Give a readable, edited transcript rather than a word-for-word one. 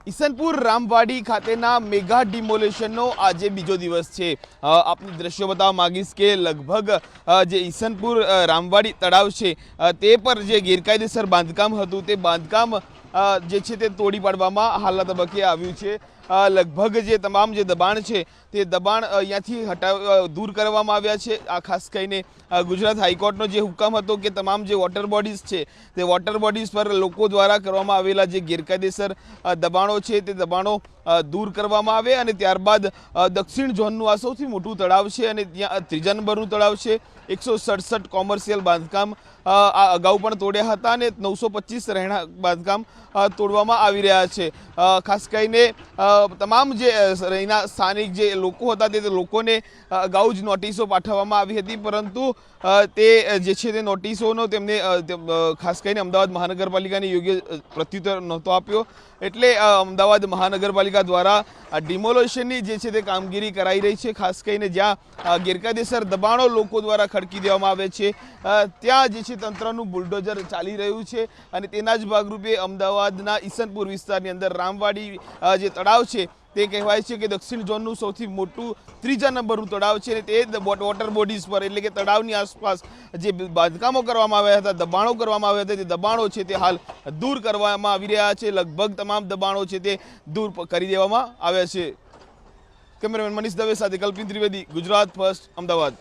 ઈસનપુર રામવાડી ખાતેના મેગા ડિમોલેશનનો આજે બીજો દિવસ છે। આપને દ્રશ્યો બતાવવા માંગીશ કે લગભગ જે ઈસનપુર રામવાડી તળાવ છે તે પર જે ગેરકાયદેસર બાંધકામ હતું તે બાંધકામ જે છે તે તોડી પાડવામાં હાલના તબક્કે આવ્યું છે। લગભગ જે તમામ જે દબાણ છે તે દબાણ અહીંયાથી દૂર કરવામાં આવ્યા છે। આ ખાસ કરીને ગુજરાત હાઈકોર્ટનો જે હુકમ હતો કે તમામ જે વોટર બોડીઝ છે તે વોટર બોડીઝ પર લોકો દ્વારા કરવામાં આવેલા જે ગેરકાયદેસર દબાણો છે તે દબાણો દૂર કરવામાં આવે અને ત્યારબાદ દક્ષિણ ઝોનનું આ સૌથી મોટું તળાવ છે અને ત્યાં ત્રીજા નંબરનું તળાવ છે। 167 કોમર્શિયલ બાંધકામ આ અગાઉ પણ તોડ્યા હતા અને 925 રહેણાંક બાંધકામ તોડવામાં આવી રહ્યા છે। ખાસ કરીને તમામ જે અહીંના સ્થાનિક જે લોકો હતા તે લોકોને અગાઉ જ નોટિસો પાઠવવામાં આવી હતી, પરંતુ તે જે છે તે નોટિસોનો તેમને ખાસ કરીને અમદાવાદ મહાનગરપાલિકાને યોગ્ય પ્રત્યુત્તર નહોતો આપ્યો। એટલે અમદાવાદ મહાનગરપાલિકા દ્વારા ડિમોલેશનની જે છે તે કામગીરી કરાઈ રહી છે। ખાસ કરીને જ્યાં ગેરકાયદેસર દબાણો લોકો દ્વારા ખડકી દેવામાં આવે છે ત્યાં જે છે તંત્રનું બુલડોઝર ચાલી રહ્યું છે અને તેના જ ભાગરૂપે અમદાવાદના ઈસનપુર વિસ્તારની અંદર રામવાડી જે તળાવ છે તે કહેવાય છે કે દક્ષિણ ઝોનનું સૌથી મોટું ત્રીજા નંબરનું તળાવ છે અને તે વોટર બોડીઝ પર એટલે કે તળાવની આસપાસ જે બાંધકામો કરવામાં આવ્યા હતા, દબાણો કરવામાં આવ્યા હતા, તે દબાણો છે તે હાલ દૂર કરવામાં આવી રહ્યા છે। લગભગ તમામ દબાણો છે તે દૂર કરી દેવામાં આવ્યા છે। કેમેરામેન મનીષ દવે સાથે કલ્પિન ત્રિવેદી, ગુજરાત ફર્સ્ટ, અમદાવાદ।